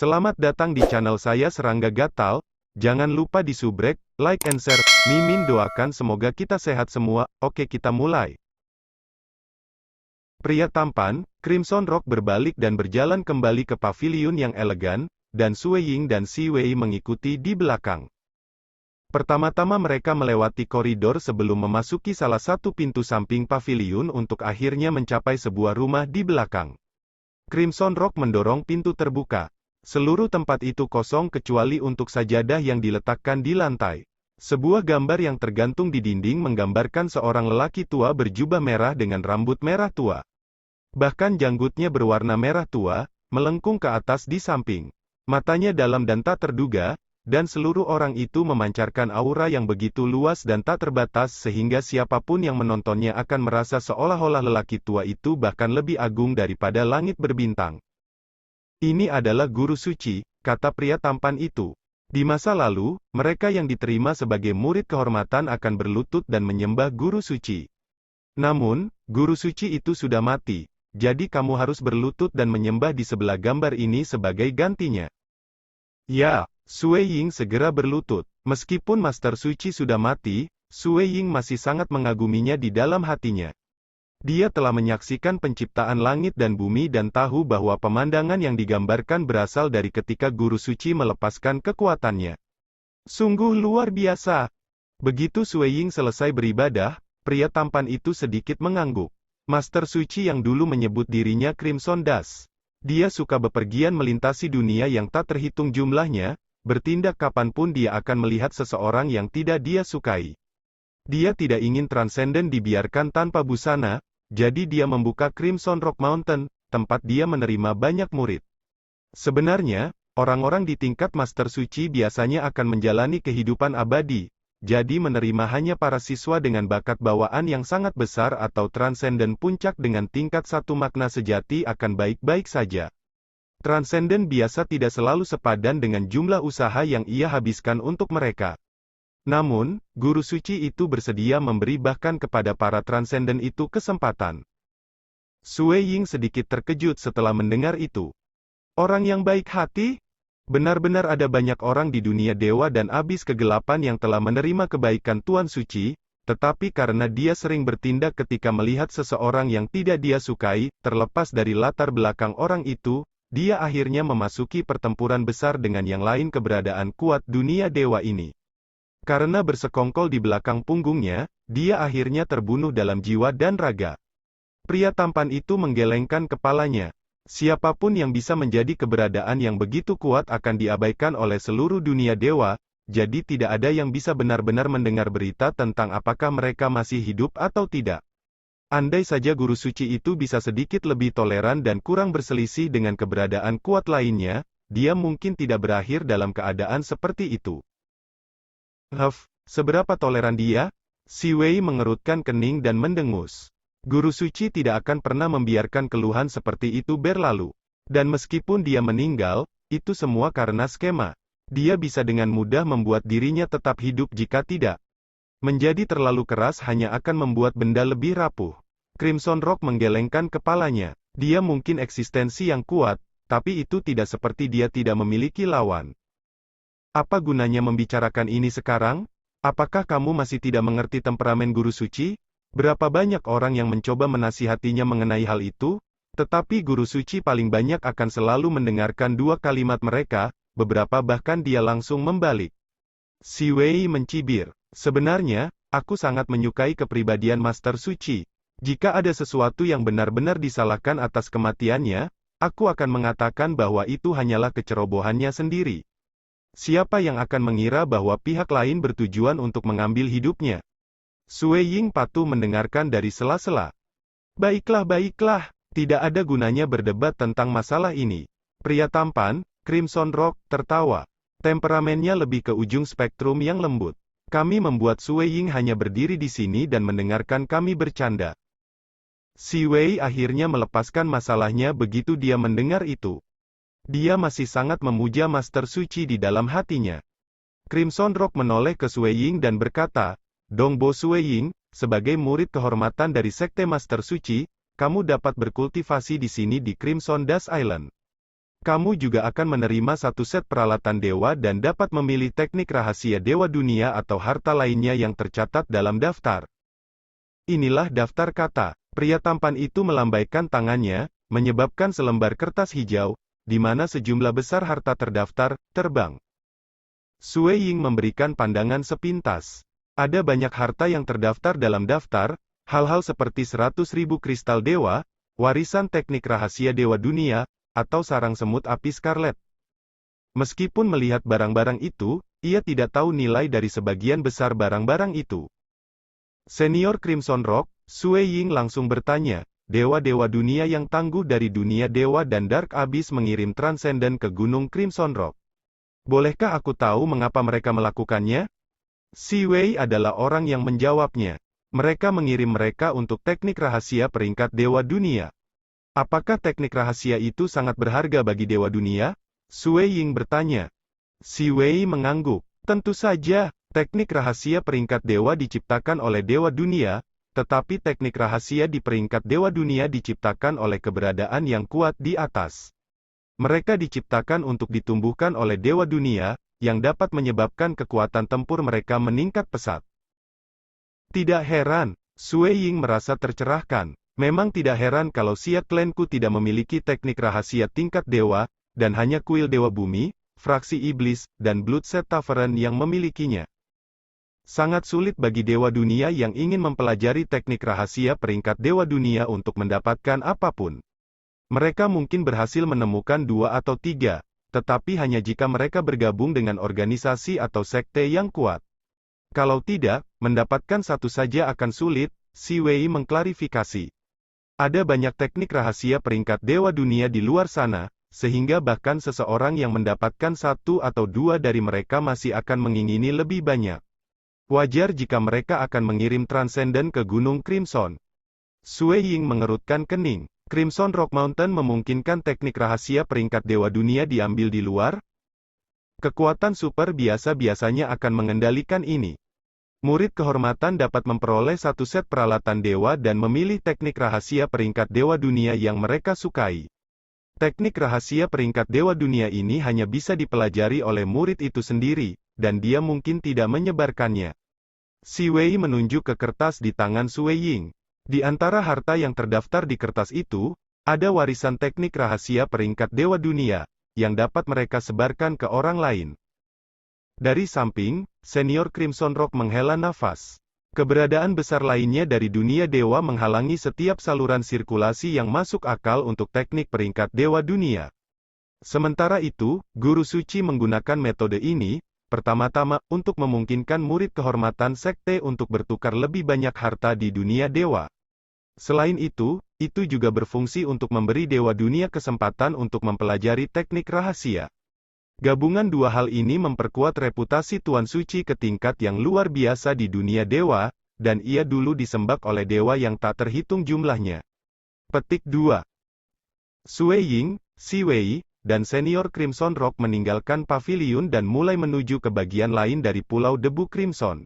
Selamat datang di channel saya Serangga Gatal. Jangan lupa di subrek, like and share. Mimin doakan semoga kita sehat semua. Oke, kita mulai. Pria tampan, Crimson Rock berbalik dan berjalan kembali ke paviliun yang elegan, dan Sue Ying dan Si Wei mengikuti di belakang. Pertama-tama mereka melewati koridor sebelum memasuki salah satu pintu samping paviliun untuk akhirnya mencapai sebuah rumah di belakang. Crimson Rock mendorong pintu terbuka. Seluruh tempat itu kosong kecuali untuk sajadah yang diletakkan di lantai. Sebuah gambar yang tergantung di dinding menggambarkan seorang lelaki tua berjubah merah dengan rambut merah tua. Bahkan janggutnya berwarna merah tua, melengkung ke atas di samping. Matanya dalam dan tak terduga, dan seluruh orang itu memancarkan aura yang begitu luas dan tak terbatas sehingga siapapun yang menontonnya akan merasa seolah-olah lelaki tua itu bahkan lebih agung daripada langit berbintang. Ini adalah guru suci, kata pria tampan itu. Di masa lalu, mereka yang diterima sebagai murid kehormatan akan berlutut dan menyembah guru suci. Namun, guru suci itu sudah mati, jadi kamu harus berlutut dan menyembah di sebelah gambar ini sebagai gantinya. Ya, Sue Ying segera berlutut. Meskipun Master Suci sudah mati, Sue Ying masih sangat mengaguminya di dalam hatinya. Dia telah menyaksikan penciptaan langit dan bumi dan tahu bahwa pemandangan yang digambarkan berasal dari ketika guru suci melepaskan kekuatannya. Sungguh luar biasa. Begitu Sue Ying selesai beribadah, pria tampan itu sedikit mengangguk. Master Suci yang dulu menyebut dirinya Crimson Dust. Dia suka bepergian melintasi dunia yang tak terhitung jumlahnya, bertindak kapanpun dia akan melihat seseorang yang tidak dia sukai. Dia tidak ingin transenden dibiarkan tanpa busana, jadi dia membuka Crimson Rock Mountain, tempat dia menerima banyak murid. Sebenarnya, orang-orang di tingkat Master Suci biasanya akan menjalani kehidupan abadi, jadi menerima hanya para siswa dengan bakat bawaan yang sangat besar atau transenden puncak dengan tingkat satu makna sejati akan baik-baik saja. Transenden biasa tidak selalu sepadan dengan jumlah usaha yang ia habiskan untuk mereka. Namun, guru suci itu bersedia memberi bahkan kepada para transenden itu kesempatan. Sue Ying sedikit terkejut setelah mendengar itu. Orang yang baik hati? Benar-benar ada banyak orang di dunia dewa dan abis kegelapan yang telah menerima kebaikan Tuan Suci, tetapi karena dia sering bertindak ketika melihat seseorang yang tidak dia sukai, terlepas dari latar belakang orang itu, dia akhirnya memasuki pertempuran besar dengan yang lain keberadaan kuat dunia dewa ini. Karena bersekongkol di belakang punggungnya, dia akhirnya terbunuh dalam jiwa dan raga. Pria tampan itu menggelengkan kepalanya. Siapapun yang bisa menjadi keberadaan yang begitu kuat akan diabaikan oleh seluruh dunia dewa, jadi tidak ada yang bisa benar-benar mendengar berita tentang apakah mereka masih hidup atau tidak. Andai saja guru suci itu bisa sedikit lebih toleran dan kurang berselisih dengan keberadaan kuat lainnya, dia mungkin tidak berakhir dalam keadaan seperti itu. Seberapa toleran dia? Si Wei mengerutkan kening dan mendengus. Guru suci tidak akan pernah membiarkan keluhan seperti itu berlalu. Dan meskipun dia meninggal, itu semua karena skema. Dia bisa dengan mudah membuat dirinya tetap hidup jika tidak. Menjadi terlalu keras hanya akan membuat benda lebih rapuh. Crimson Rock menggelengkan kepalanya. Dia mungkin eksistensi yang kuat, tapi itu tidak seperti dia tidak memiliki lawan. Apa gunanya membicarakan ini sekarang? Apakah kamu masih tidak mengerti temperamen guru suci? Berapa banyak orang yang mencoba menasihatinya mengenai hal itu? Tetapi guru suci paling banyak akan selalu mendengarkan dua kalimat mereka, beberapa bahkan dia langsung membalik. Si Wei mencibir. Sebenarnya, aku sangat menyukai kepribadian Master Suci. Jika ada sesuatu yang benar-benar disalahkan atas kematiannya, aku akan mengatakan bahwa itu hanyalah kecerobohannya sendiri. Siapa yang akan mengira bahwa pihak lain bertujuan untuk mengambil hidupnya? Sue Ying patuh mendengarkan dari sela-sela. Baiklah, tidak ada gunanya berdebat tentang masalah ini. Pria tampan, Crimson Rock, tertawa. Temperamennya lebih ke ujung spektrum yang lembut. Kami membuat Sue Ying hanya berdiri di sini dan mendengarkan kami bercanda. Si Wei akhirnya melepaskan masalahnya begitu dia mendengar itu. Dia masih sangat memuja Master Suci di dalam hatinya. Crimson Rock menoleh ke Sue Ying dan berkata, Dongbo Sue Ying, sebagai murid kehormatan dari Sekte Master Suci, kamu dapat berkultivasi di sini di Crimson Dust Island. Kamu juga akan menerima satu set peralatan dewa dan dapat memilih teknik rahasia dewa dunia atau harta lainnya yang tercatat dalam daftar. Inilah daftar kata. Pria tampan itu melambaikan tangannya, menyebabkan selembar kertas hijau, di mana sejumlah besar harta terdaftar, terbang. Sue Ying memberikan pandangan sepintas. Ada banyak harta yang terdaftar dalam daftar, hal-hal seperti 100.000 kristal dewa, warisan teknik rahasia dewa dunia, atau sarang semut api Scarlet. Meskipun melihat barang-barang itu, ia tidak tahu nilai dari sebagian besar barang-barang itu. Senior Crimson Rock, Sue Ying langsung bertanya, dewa-dewa dunia yang tangguh dari dunia dewa dan Dark Abyss mengirim Transcendent ke Gunung Crimson Rock. Bolehkah aku tahu mengapa mereka melakukannya? Si Wei adalah orang yang menjawabnya. Mereka mengirim mereka untuk teknik rahasia peringkat dewa dunia. Apakah teknik rahasia itu sangat berharga bagi dewa dunia? Sue Ying bertanya. Si Wei mengangguk. Tentu saja, teknik rahasia peringkat dewa diciptakan oleh dewa dunia, tetapi teknik rahasia di peringkat dewa dunia diciptakan oleh keberadaan yang kuat di atas. Mereka diciptakan untuk ditumbuhkan oleh dewa dunia, yang dapat menyebabkan kekuatan tempur mereka meningkat pesat. Tidak heran, Sue Ying merasa tercerahkan. Memang tidak heran kalau Siat Clanku tidak memiliki teknik rahasia tingkat dewa, dan hanya kuil dewa bumi, fraksi iblis, dan Bloodset Tavern yang memilikinya. Sangat sulit bagi dewa dunia yang ingin mempelajari teknik rahasia peringkat dewa dunia untuk mendapatkan apapun. Mereka mungkin berhasil menemukan 2 atau 3, tetapi hanya jika mereka bergabung dengan organisasi atau sekte yang kuat. Kalau tidak, mendapatkan satu saja akan sulit, Si Wei mengklarifikasi. Ada banyak teknik rahasia peringkat dewa dunia di luar sana, sehingga bahkan seseorang yang mendapatkan 1 atau 2 dari mereka masih akan mengingini lebih banyak. Wajar jika mereka akan mengirim Transcendent ke Gunung Crimson. Sue Ying mengerutkan kening. Crimson Rock Mountain memungkinkan teknik rahasia peringkat dewa dunia diambil di luar? Kekuatan super biasa biasanya akan mengendalikan ini. Murid kehormatan dapat memperoleh satu set peralatan dewa dan memilih teknik rahasia peringkat dewa dunia yang mereka sukai. Teknik rahasia peringkat dewa dunia ini hanya bisa dipelajari oleh murid itu sendiri, dan dia mungkin tidak menyebarkannya. Si Wei menunjuk ke kertas di tangan Sue Ying. Di antara harta yang terdaftar di kertas itu, ada warisan teknik rahasia peringkat dewa dunia, yang dapat mereka sebarkan ke orang lain. Dari samping, Senior Crimson Rock menghela nafas. Keberadaan besar lainnya dari dunia dewa menghalangi setiap saluran sirkulasi yang masuk akal untuk teknik peringkat dewa dunia. Sementara itu, Guru Suci menggunakan metode ini, pertama-tama, untuk memungkinkan murid kehormatan sekte untuk bertukar lebih banyak harta di dunia dewa. Selain itu juga berfungsi untuk memberi dewa dunia kesempatan untuk mempelajari teknik rahasia. Gabungan dua hal ini memperkuat reputasi Tuan Suci ke tingkat yang luar biasa di dunia dewa, dan ia dulu disembah oleh dewa yang tak terhitung jumlahnya. Petik 2. Sue Ying, Si Wei, dan Senior Crimson Rock meninggalkan paviliun dan mulai menuju ke bagian lain dari Pulau Debu Crimson.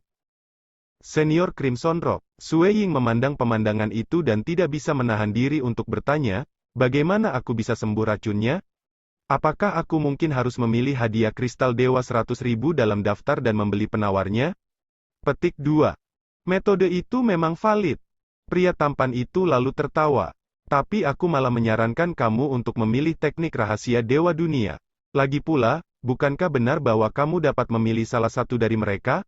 Senior Crimson Rock, Sue Ying memandang pemandangan itu dan tidak bisa menahan diri untuk bertanya, bagaimana aku bisa sembuh racunnya? Apakah aku mungkin harus memilih hadiah kristal dewa 100.000 dalam daftar dan membeli penawarnya? Petik 2. Metode itu memang valid. Pria tampan itu lalu tertawa. Tapi aku malah menyarankan kamu untuk memilih teknik rahasia dewa dunia. Lagi pula, bukankah benar bahwa kamu dapat memilih salah satu dari mereka?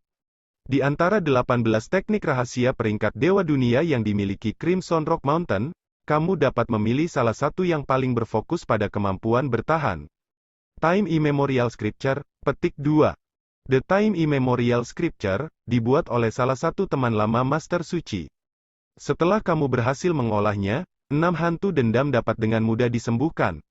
Di antara 18 teknik rahasia peringkat dewa dunia yang dimiliki Crimson Rock Mountain, kamu dapat memilih salah satu yang paling berfokus pada kemampuan bertahan. Time Immemorial Scripture, petik 2. The Time Immemorial Scripture, dibuat oleh salah satu teman lama Master Suci. Setelah kamu berhasil mengolahnya, 6 hantu dendam dapat dengan mudah disembuhkan.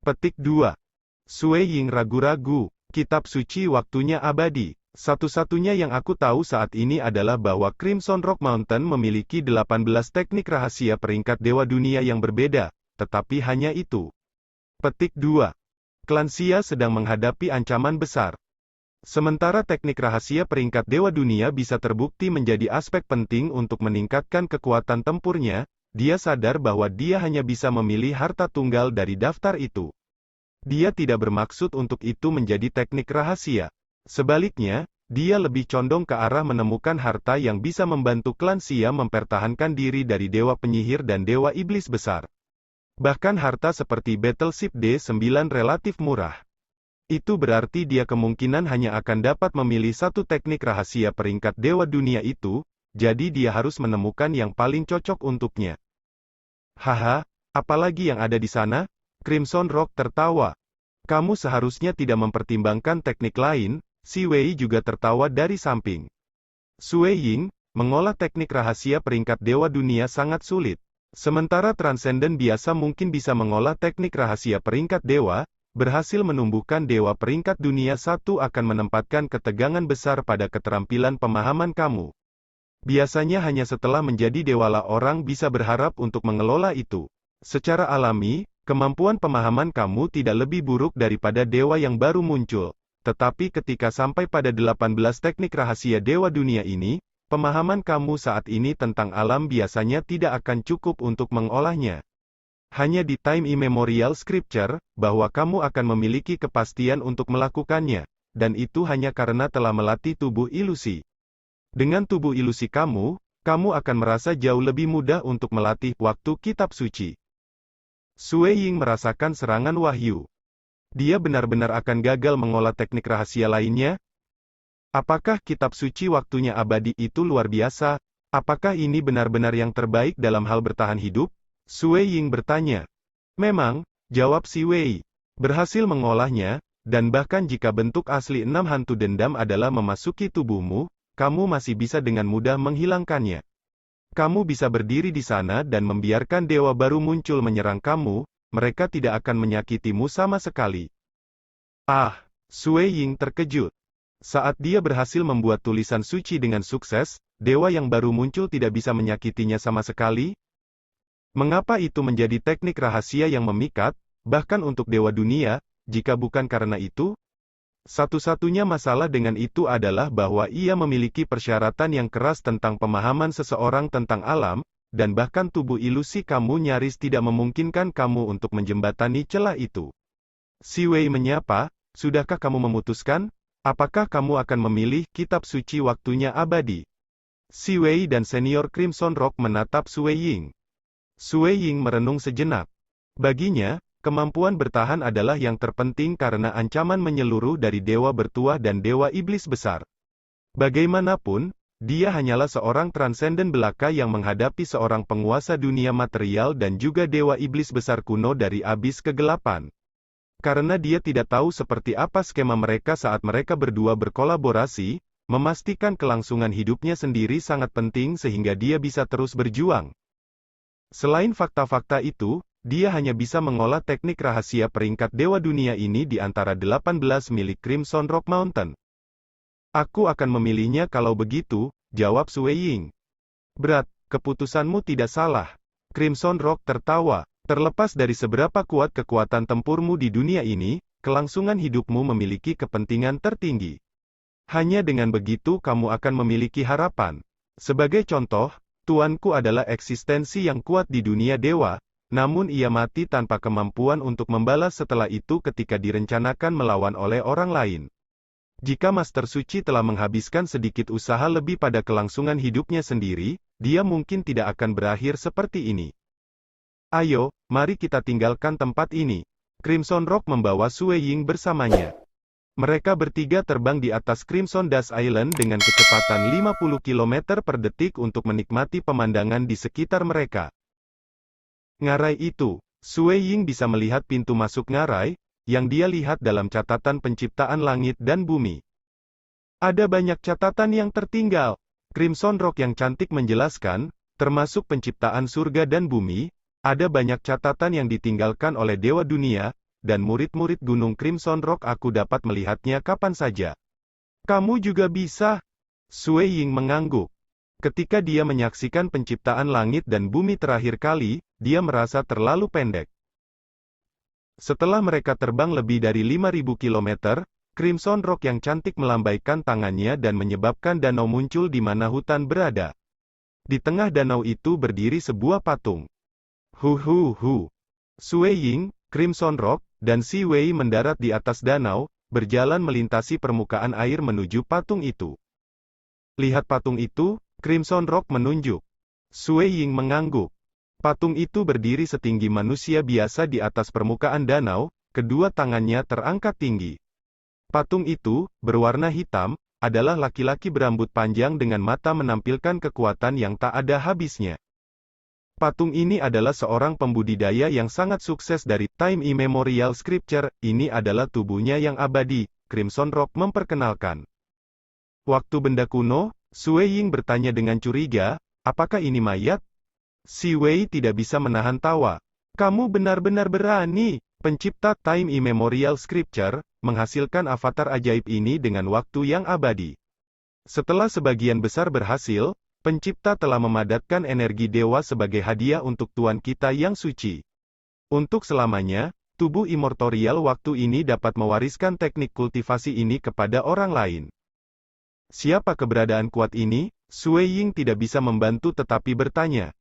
Petik 2. Sue Ying ragu-ragu, kitab suci waktunya abadi. Satu-satunya yang aku tahu saat ini adalah bahwa Crimson Rock Mountain memiliki 18 teknik rahasia peringkat dewa dunia yang berbeda, tetapi hanya itu. Petik 2. Klan Xia sedang menghadapi ancaman besar. Sementara teknik rahasia peringkat dewa dunia bisa terbukti menjadi aspek penting untuk meningkatkan kekuatan tempurnya, dia sadar bahwa dia hanya bisa memilih harta tunggal dari daftar itu. Dia tidak bermaksud untuk itu menjadi teknik rahasia. Sebaliknya, dia lebih condong ke arah menemukan harta yang bisa membantu klan Xia mempertahankan diri dari dewa penyihir dan dewa iblis besar. Bahkan harta seperti Battleship D9 relatif murah. Itu berarti dia kemungkinan hanya akan dapat memilih satu teknik rahasia peringkat dewa dunia itu, jadi dia harus menemukan yang paling cocok untuknya. Haha, apalagi yang ada di sana? Crimson Rock tertawa. Kamu seharusnya tidak mempertimbangkan teknik lain. Si Wei juga tertawa dari samping. Sui Ying, mengolah teknik rahasia peringkat dewa dunia sangat sulit. Sementara Transcendent biasa mungkin bisa mengolah teknik rahasia peringkat dewa, berhasil menumbuhkan dewa peringkat dunia satu akan menempatkan ketegangan besar pada keterampilan pemahaman kamu. Biasanya hanya setelah menjadi dewalah orang bisa berharap untuk mengelola itu. Secara alami, kemampuan pemahaman kamu tidak lebih buruk daripada dewa yang baru muncul. Tetapi ketika sampai pada 18 teknik rahasia dewa dunia ini, pemahaman kamu saat ini tentang alam biasanya tidak akan cukup untuk mengolahnya. Hanya di time immemorial scripture, bahwa kamu akan memiliki kepastian untuk melakukannya, dan itu hanya karena telah melatih tubuh ilusi. Dengan tubuh ilusi kamu akan merasa jauh lebih mudah untuk melatih waktu kitab suci. Sui Ying merasakan serangan wahyu. Dia benar-benar akan gagal mengolah teknik rahasia lainnya? Apakah kitab suci waktunya abadi itu luar biasa? Apakah ini benar-benar yang terbaik dalam hal bertahan hidup? Sui Ying bertanya. Memang, jawab si Wei. Berhasil mengolahnya, dan bahkan jika bentuk asli 6 hantu dendam adalah memasuki tubuhmu, kamu masih bisa dengan mudah menghilangkannya. Kamu bisa berdiri di sana dan membiarkan dewa baru muncul menyerang kamu, mereka tidak akan menyakitimu sama sekali. Ah, Sui Ying terkejut. Saat dia berhasil membuat tulisan suci dengan sukses, dewa yang baru muncul tidak bisa menyakitinya sama sekali? Mengapa itu menjadi teknik rahasia yang memikat, bahkan untuk dewa dunia, jika bukan karena itu? Satu-satunya masalah dengan itu adalah bahwa ia memiliki persyaratan yang keras tentang pemahaman seseorang tentang alam, dan bahkan tubuh ilusi kamu nyaris tidak memungkinkan kamu untuk menjembatani celah itu. Si Wei menyapa, sudahkah kamu memutuskan? Apakah kamu akan memilih kitab suci waktunya abadi? Si Wei dan senior Crimson Rock menatap Sui Ying. Sui Ying merenung sejenak. Baginya, kemampuan bertahan adalah yang terpenting karena ancaman menyeluruh dari dewa bertuah dan dewa iblis besar. Bagaimanapun, dia hanyalah seorang transenden belaka yang menghadapi seorang penguasa dunia material dan juga dewa iblis besar kuno dari abis kegelapan. Karena dia tidak tahu seperti apa skema mereka saat mereka berdua berkolaborasi, memastikan kelangsungan hidupnya sendiri sangat penting sehingga dia bisa terus berjuang. Selain fakta-fakta itu, dia hanya bisa mengolah teknik rahasia peringkat dewa dunia ini di antara 18 milik Crimson Rock Mountain. Aku akan memilihnya kalau begitu, jawab Sui Ying. Berat, keputusanmu tidak salah. Crimson Rock tertawa. Terlepas dari seberapa kuat kekuatan tempurmu di dunia ini, kelangsungan hidupmu memiliki kepentingan tertinggi. Hanya dengan begitu kamu akan memiliki harapan. Sebagai contoh, tuanku adalah eksistensi yang kuat di dunia dewa, namun ia mati tanpa kemampuan untuk membalas setelah itu ketika direncanakan melawan oleh orang lain. Jika Master Suci telah menghabiskan sedikit usaha lebih pada kelangsungan hidupnya sendiri, dia mungkin tidak akan berakhir seperti ini. Ayo, mari kita tinggalkan tempat ini. Crimson Rock membawa Sui Ying bersamanya. Mereka bertiga terbang di atas Crimson Dust Island dengan kecepatan 50 km per detik untuk menikmati pemandangan di sekitar mereka. Ngarai itu, Sui Ying bisa melihat pintu masuk ngarai, yang dia lihat dalam catatan penciptaan langit dan bumi. Ada banyak catatan yang tertinggal. Crimson Rock yang cantik menjelaskan, termasuk penciptaan surga dan bumi, ada banyak catatan yang ditinggalkan oleh dewa dunia, dan murid-murid Gunung Crimson Rock aku dapat melihatnya kapan saja. Kamu juga bisa. Sui Ying mengangguk. Ketika dia menyaksikan penciptaan langit dan bumi terakhir kali, dia merasa terlalu pendek. Setelah mereka terbang lebih dari 5.000 km, Crimson Rock yang cantik melambaikan tangannya dan menyebabkan danau muncul di mana hutan berada. Di tengah danau itu berdiri sebuah patung. Sui Ying, Crimson Rock, dan Si Wei mendarat di atas danau, berjalan melintasi permukaan air menuju patung itu. Lihat patung itu, Crimson Rock menunjuk. Sui Ying mengangguk. Patung itu berdiri setinggi manusia biasa di atas permukaan danau, kedua tangannya terangkat tinggi. Patung itu, berwarna hitam, adalah laki-laki berambut panjang dengan mata menampilkan kekuatan yang tak ada habisnya. Patung ini adalah seorang pembudidaya yang sangat sukses dari Time Immemorial Scripture. Ini adalah tubuhnya yang abadi, Crimson Rock memperkenalkan. Waktu benda kuno, Sui Ying bertanya dengan curiga, apakah ini mayat? Si Wei tidak bisa menahan tawa. Kamu benar-benar berani, pencipta Time Immemorial Scripture, menghasilkan avatar ajaib ini dengan waktu yang abadi. Setelah sebagian besar berhasil, pencipta telah memadatkan energi dewa sebagai hadiah untuk Tuan kita yang suci. Untuk selamanya, tubuh immortorial waktu ini dapat mewariskan teknik kultivasi ini kepada orang lain. Siapa keberadaan kuat ini? Sui Ying tidak bisa membantu tetapi bertanya.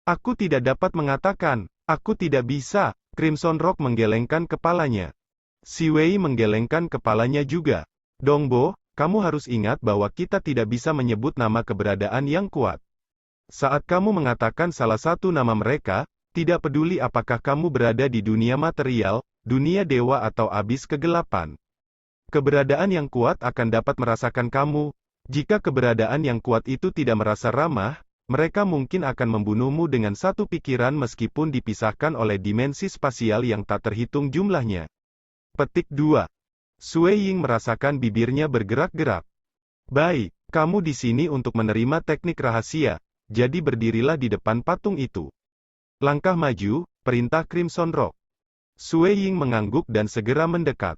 Aku tidak dapat mengatakan, aku tidak bisa. Crimson Rock menggelengkan kepalanya. Si Wei menggelengkan kepalanya juga. Dongbo, kamu harus ingat bahwa kita tidak bisa menyebut nama keberadaan yang kuat. Saat kamu mengatakan salah satu nama mereka, tidak peduli apakah kamu berada di dunia material, dunia dewa atau abis kegelapan. Keberadaan yang kuat akan dapat merasakan kamu. Jika keberadaan yang kuat itu tidak merasa ramah, mereka mungkin akan membunuhmu dengan satu pikiran meskipun dipisahkan oleh dimensi spasial yang tak terhitung jumlahnya. Petik 2. Sui Ying merasakan bibirnya bergerak-gerak. Baik, kamu di sini untuk menerima teknik rahasia, jadi berdirilah di depan patung itu. Langkah maju, perintah Crimson Rock. Sui Ying mengangguk dan segera mendekat.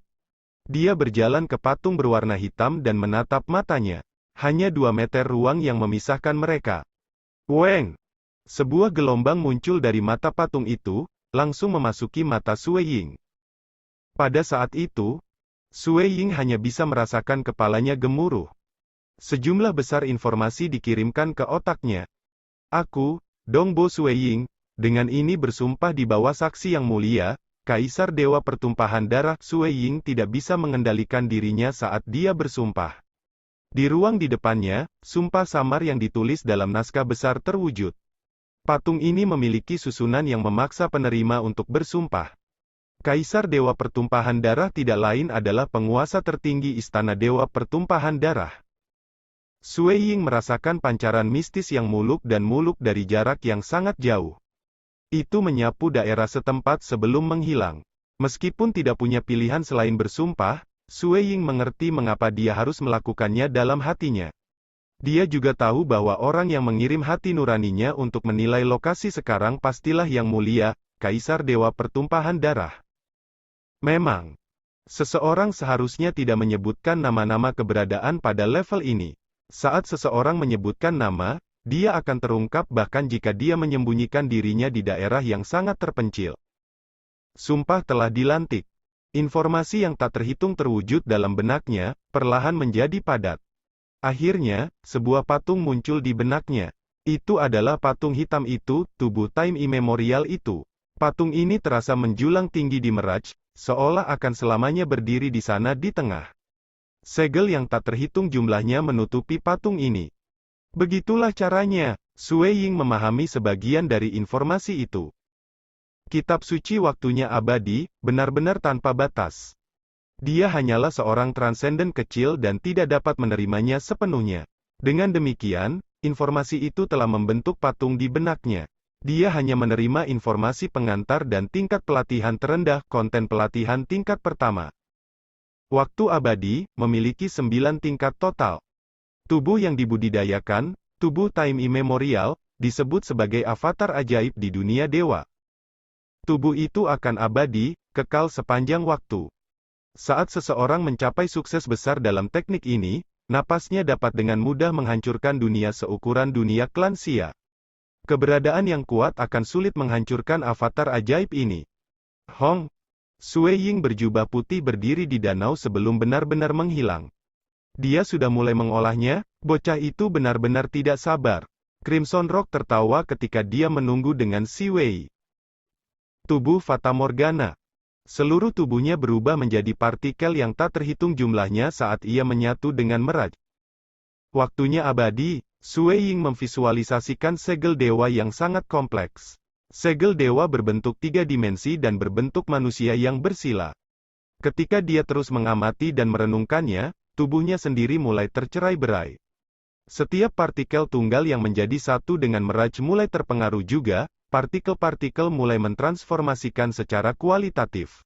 Dia berjalan ke patung berwarna hitam dan menatap matanya. Hanya 2 meter ruang yang memisahkan mereka. Weng! Sebuah gelombang muncul dari mata patung itu, langsung memasuki mata Sui Ying. Pada saat itu, Sui Ying hanya bisa merasakan kepalanya gemuruh. Sejumlah besar informasi dikirimkan ke otaknya. Aku, Dongbo Sui Ying, dengan ini bersumpah di bawah saksi yang mulia, Kaisar Dewa Pertumpahan Darah. Sui Ying tidak bisa mengendalikan dirinya saat dia bersumpah. Di ruang di depannya, sumpah samar yang ditulis dalam naskah besar terwujud. Patung ini memiliki susunan yang memaksa penerima untuk bersumpah. Kaisar Dewa Pertumpahan Darah tidak lain adalah penguasa tertinggi Istana Dewa Pertumpahan Darah. Sui Ying merasakan pancaran mistis yang muluk dan muluk dari jarak yang sangat jauh. Itu menyapu daerah setempat sebelum menghilang. Meskipun tidak punya pilihan selain bersumpah, Sui Ying mengerti mengapa dia harus melakukannya dalam hatinya. Dia juga tahu bahwa orang yang mengirim hati nuraninya untuk menilai lokasi sekarang pastilah Yang Mulia, Kaisar Dewa Pertumpahan Darah. Memang, seseorang seharusnya tidak menyebutkan nama-nama keberadaan pada level ini. Saat seseorang menyebutkan nama, dia akan terungkap bahkan jika dia menyembunyikan dirinya di daerah yang sangat terpencil. Sumpah telah dilantik. Informasi yang tak terhitung terwujud dalam benaknya, perlahan menjadi padat. Akhirnya, sebuah patung muncul di benaknya. Itu adalah patung hitam itu, tubuh Time Immemorial itu. Patung ini terasa menjulang tinggi di Mirage, seolah akan selamanya berdiri di sana di tengah. Segel yang tak terhitung jumlahnya menutupi patung ini. Begitulah caranya, Sui Ying memahami sebagian dari informasi itu. Kitab suci waktunya abadi, benar-benar tanpa batas. Dia hanyalah seorang transenden kecil dan tidak dapat menerimanya sepenuhnya. Dengan demikian, informasi itu telah membentuk patung di benaknya. Dia hanya menerima informasi pengantar dan tingkat pelatihan terendah, konten pelatihan tingkat pertama. Waktu abadi, memiliki 9 tingkat total. Tubuh yang dibudidayakan, tubuh Time Immemorial, disebut sebagai avatar ajaib di dunia dewa. Tubuh itu akan abadi, kekal sepanjang waktu. Saat seseorang mencapai sukses besar dalam teknik ini, napasnya dapat dengan mudah menghancurkan dunia seukuran dunia klan Xia. Keberadaan yang kuat akan sulit menghancurkan avatar ajaib ini. Hong! Sui Ying berjubah putih berdiri di danau sebelum benar-benar menghilang. Dia sudah mulai mengolahnya, bocah itu benar-benar tidak sabar. Crimson Rock tertawa ketika dia menunggu dengan Si Wei. Tubuh Fata Morgana. Seluruh tubuhnya berubah menjadi partikel yang tak terhitung jumlahnya saat ia menyatu dengan Miraj. Waktunya abadi, Sui Ying memvisualisasikan segel dewa yang sangat kompleks. Segel dewa berbentuk 3 dimensi dan berbentuk manusia yang bersila. Ketika dia terus mengamati dan merenungkannya, tubuhnya sendiri mulai tercerai-berai. Setiap partikel tunggal yang menjadi satu dengan Miraj mulai terpengaruh juga, partikel-partikel mulai mentransformasikan secara kualitatif.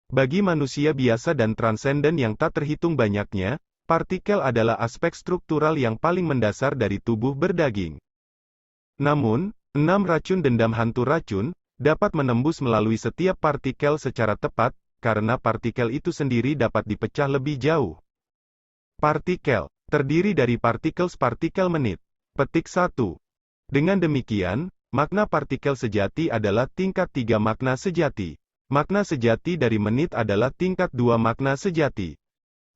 Bagi manusia biasa dan transenden yang tak terhitung banyaknya, partikel adalah aspek struktural yang paling mendasar dari tubuh berdaging. Namun, 6 racun dendam hantu racun, dapat menembus melalui setiap partikel secara tepat, karena partikel itu sendiri dapat dipecah lebih jauh. Partikel terdiri dari partikel menit. Petik 1. Dengan demikian, makna partikel sejati adalah tingkat 3 makna sejati. Makna sejati dari menit adalah tingkat 2 makna sejati.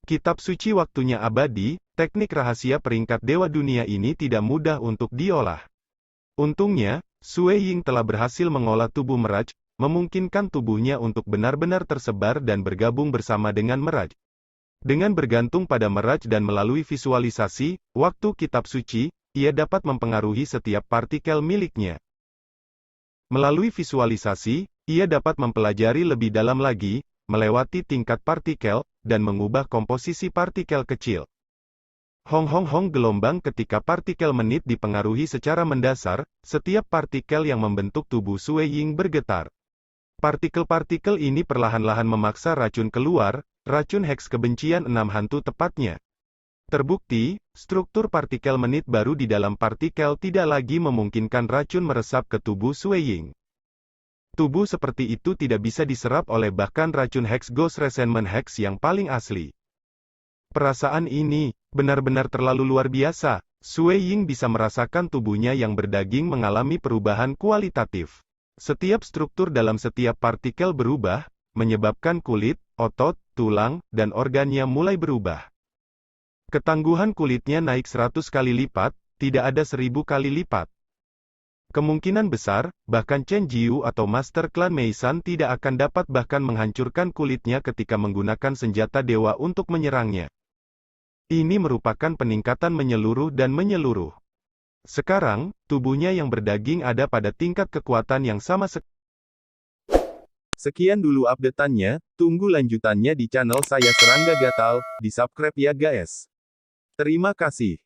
Kitab suci waktunya abadi, teknik rahasia peringkat dewa dunia ini tidak mudah untuk diolah. Untungnya, Sui Ying telah berhasil mengolah tubuh Miraj, memungkinkan tubuhnya untuk benar-benar tersebar dan bergabung bersama dengan Miraj. Dengan bergantung pada Miraj dan melalui visualisasi, waktu kitab suci, ia dapat mempengaruhi setiap partikel miliknya. Melalui visualisasi, ia dapat mempelajari lebih dalam lagi, melewati tingkat partikel, dan mengubah komposisi partikel kecil. Hong gelombang ketika partikel menit dipengaruhi secara mendasar, setiap partikel yang membentuk tubuh Sui Ying bergetar. Partikel-partikel ini perlahan-lahan memaksa racun keluar, racun heks kebencian 6 hantu tepatnya. Terbukti, struktur partikel menit baru di dalam partikel tidak lagi memungkinkan racun meresap ke tubuh Sui Ying. Tubuh seperti itu tidak bisa diserap oleh bahkan racun heks Ghost Resentment Hex yang paling asli. Perasaan ini, benar-benar terlalu luar biasa. Sui Ying bisa merasakan tubuhnya yang berdaging mengalami perubahan kualitatif. Setiap struktur dalam setiap partikel berubah, menyebabkan kulit, otot, tulang, dan organnya mulai berubah. Ketangguhan kulitnya naik 100 kali lipat, tidak ada 1000 kali lipat. Kemungkinan besar, bahkan Chen Jiu atau Master Klan Meisan tidak akan dapat bahkan menghancurkan kulitnya ketika menggunakan senjata dewa untuk menyerangnya. Ini merupakan peningkatan menyeluruh dan menyeluruh. Sekarang, tubuhnya yang berdaging ada pada tingkat kekuatan yang sama Sekian dulu update-annya, tunggu lanjutannya di channel saya Serangga Gatal, di subscribe ya guys. Terima kasih.